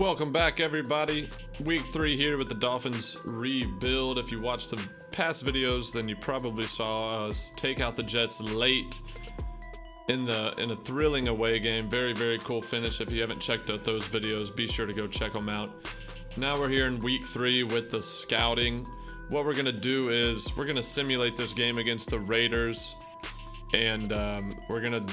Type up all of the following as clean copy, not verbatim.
Welcome back, everybody. Week 3 here with the Dolphins Rebuild. If you watched the past videos, then you probably saw us take out the Jets late in a thrilling away game. Very, very cool finish. If you haven't checked out those videos, be sure to go check them out. Now we're here in week 3 with the scouting. What we're gonna do is we're gonna simulate this game against the Raiders, and we're gonna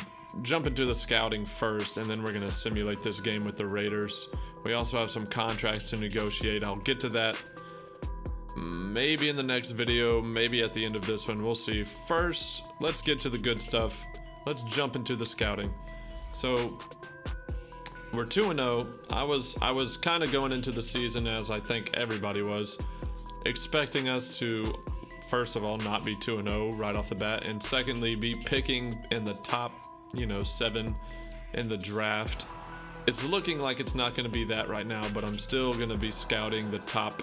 jump into the scouting first, and then we're gonna simulate this game with the Raiders. We also have some contracts to negotiate. I'll get to that maybe in the next video, maybe at the end of this one. We'll see. First, let's get to the good stuff. Let's jump into the scouting. So we're 2-0. I was kind of going into the season, as I think everybody was, expecting us to, first of all, not be 2-0 right off the bat, and secondly, be picking in the top 7 in the draft. It's looking like it's not going to be that right now, but I'm still going to be scouting the top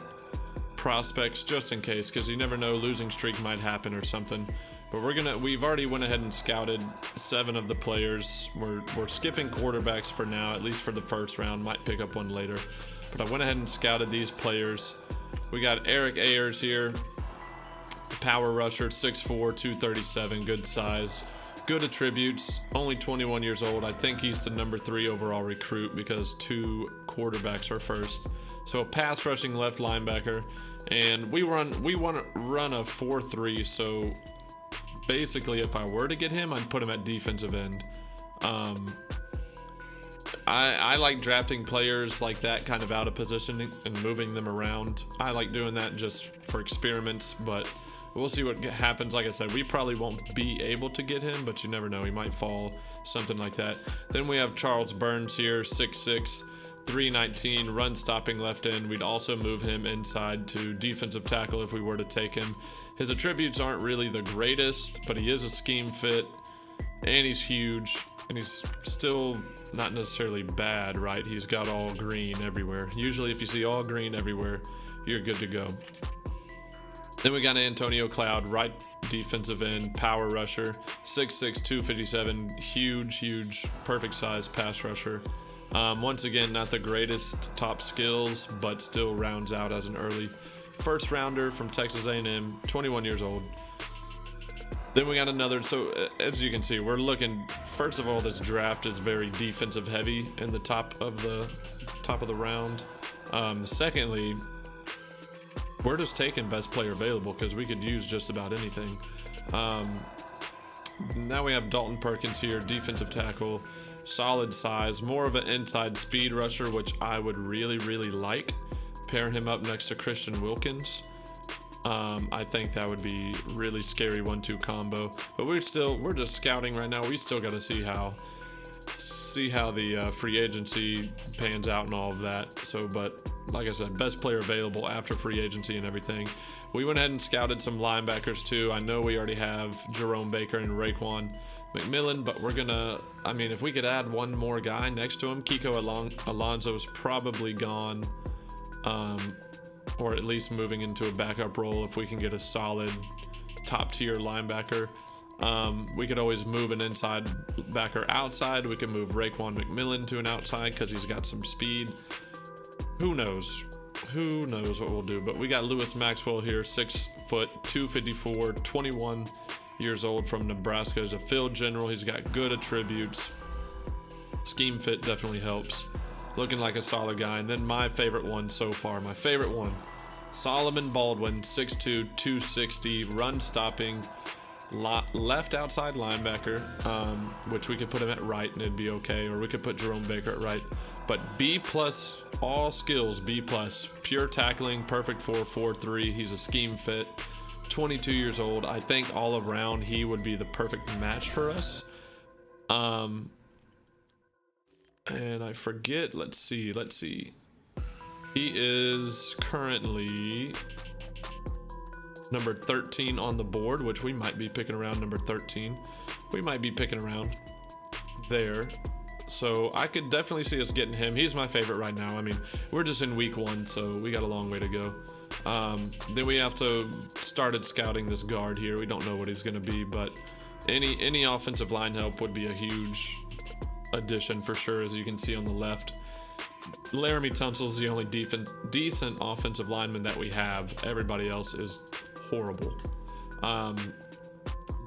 prospects just in case, because you never know, losing streak might happen or something. But we've already went ahead and scouted 7 of the players. We're skipping quarterbacks for now, at least for the first round. Might pick up one later, but I went ahead and scouted these players. We got Eric Ayers here, power rusher, 6'4", 237, good size. Good attributes, only 21 years old. I think he's the number 3 overall recruit because 2 quarterbacks are first. So a pass rushing left linebacker, and we want to run a 4-3. So basically, if I were to get him, I'd put him at defensive end. I like drafting players like that, kind of out of position and moving them around. I like doing that just for experiments, but we'll see what happens. Like I said, we probably won't be able to get him, but you never know. He might fall, something like that. Then we have Charles Burns here, 6'6", 319, run-stopping left end. We'd also move him inside to defensive tackle if we were to take him. His attributes aren't really the greatest, but he is a scheme fit, and he's huge, and he's still not necessarily bad, right? He's got all green everywhere. Usually if you see all green everywhere, you're good to go. Then we got Antonio Cloud, right defensive end, power rusher, 6'6", 257, huge, perfect size pass rusher. Once again, not the greatest top skills, but still rounds out as an early first rounder from Texas A&M, 21 years old. Then we got another, so as you can see, we're looking, first of all, this draft is very defensive heavy in the top of the round. Secondly, we're just taking best player available because we could use just about anything. Now we have Dalton Perkins here, defensive tackle, solid size, more of an inside speed rusher, which I would really like. Pair him up next to Christian Wilkins. I think that would be really scary 1-2 combo. But we're just scouting right now. We still got to see how the free agency pans out and all of that. So, but like I said, best player available after free agency and everything. We went ahead and scouted some linebackers too. I know we already have Jerome Baker and Raekwon McMillan, but if we could add one more guy next to him, Kiko Alonso is probably gone, or at least moving into a backup role if we can get a solid top tier linebacker. We could always move an inside backer outside. We could move Raekwon McMillan to an outside because he's got some speed. Who knows what we'll do. But we got Lewis Maxwell here, 6 foot, 254, 21 years old, from Nebraska. He's a field general. He's got good attributes. Scheme fit definitely helps. Looking like a solid guy. And then my favorite one so far, Solomon Baldwin, 6'2", 260, run stopping, left outside linebacker, which we could put him at right and it'd be okay, or we could put Jerome Baker at right. But B+, all skills B+, pure tackling, perfect 4.43. He's a scheme fit, 22 years old. I think all around he would be the perfect match for us. And I forget, let's see. He is currently number 13 on the board, which we might be picking around number 13. We might be picking around there. So I could definitely see us getting him. He's my favorite right now. We're just in week 1, so we got a long way to go. Then we have to started scouting this guard here. We don't know what he's going to be, but any offensive line help would be a huge addition for sure, as you can see on the left. Laramie Tunsil's the only decent offensive lineman that we have. Everybody else is horrible.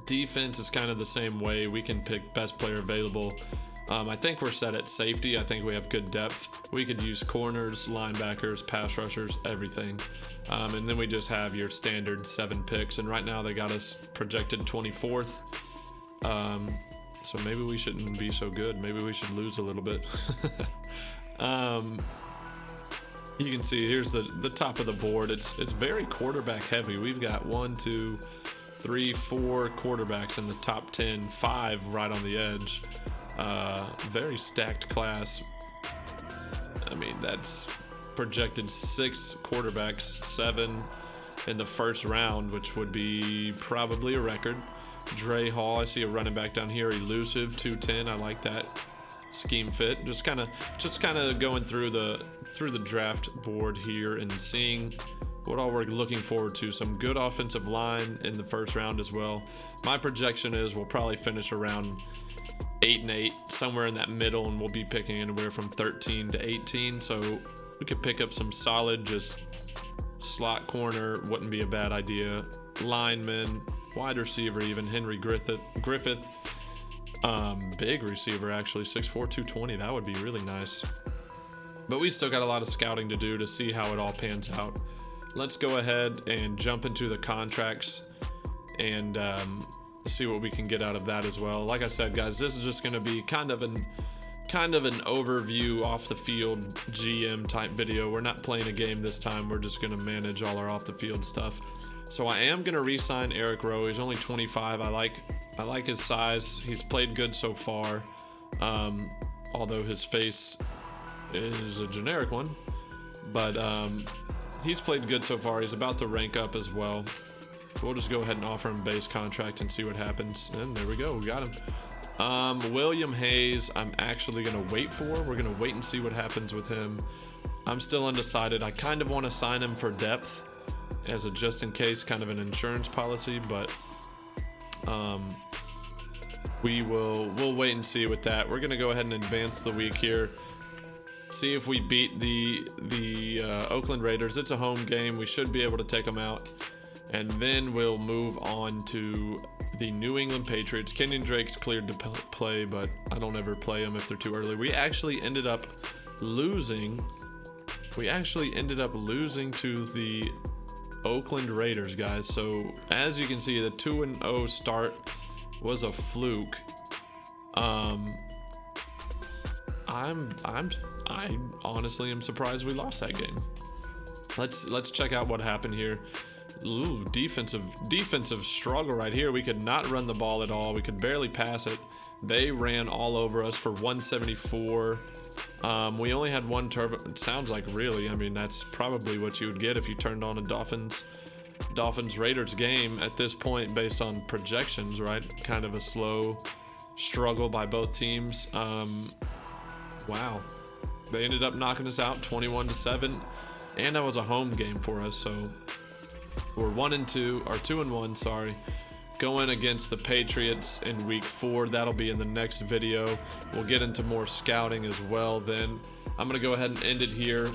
Defense is kind of the same way. We can pick best player available. I think we're set at safety. I think we have good depth. We could use corners, linebackers, pass rushers, everything. And then we just have your standard 7 picks. And right now they got us projected 24th. So maybe we shouldn't be so good. Maybe we should lose a little bit. You can see here's the top of the board. It's very quarterback heavy. We've got 1, 2, 3, 4 quarterbacks in the top 10, 5 right on the edge. Very stacked class. I mean, that's projected 6 quarterbacks, 7 in the first round, which would be probably a record. Dre Hall, I see a running back down here, elusive, 210. I like that scheme fit. Just kind of going through the draft board here and seeing what all we're looking forward to. Some good offensive line in the first round as well. My projection is we'll probably finish around 8 and 8, somewhere in that middle, and we'll be picking anywhere from 13 to 18. So we could pick up some solid, just slot corner, wouldn't be a bad idea. Lineman, wide receiver, even Henry Griffith. Big receiver, actually, 6'4", 220. That would be really nice. But we still got a lot of scouting to do to see how it all pans out. Let's go ahead and jump into the contracts and see what we can get out of that as well. Like I said, guys, this is just going to be kind of an overview off the field GM type video. We're not playing a game this time. We're just going to manage all our off the field stuff. So I am going to re-sign Eric Rowe. He's only 25. I like his size. He's played good so far. Although his face is a generic one, but he's played good so far. He's about to rank up as well. We'll just go ahead and offer him base contract and see what happens. And there we go. We got him. William Hayes, I'm actually going to wait for. We're going to wait and see what happens with him. I'm still undecided. I kind of want to sign him for depth as a just in case, kind of an insurance policy, but we'll wait and see with that. We're going to go ahead and advance the week here. See if we beat the Oakland Raiders. It's a home game. We should be able to take them out. And then we'll move on to the New England Patriots. Kenyon Drake's cleared to play, but I don't ever play him if they're too early. We actually ended up losing. To the Oakland Raiders, guys. So as you can see, the 2-0 start was a fluke. I honestly am surprised we lost that game. Let's check out what happened here. Ooh, defensive struggle right here. We could not run the ball at all. We could barely pass it. They ran all over us for 174. We only had 1 turnover. It sounds like, really, I mean, that's probably what you would get if you turned on a Dolphins Raiders game at this point based on projections, right? Kind of a slow struggle by both teams. Wow. They ended up knocking us out 21-7, and that was a home game for us. So we're 2-1, sorry, going against the Patriots in week 4. That'll be in the next video. We'll get into more scouting as well then. I'm gonna go ahead and end it here.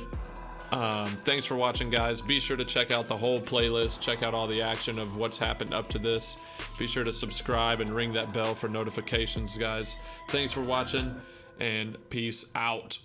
Thanks for watching, guys. Be sure to check out the whole playlist. Check out all the action of what's happened up to this. Be sure to subscribe and ring that bell for notifications, guys. Thanks for watching, and peace out.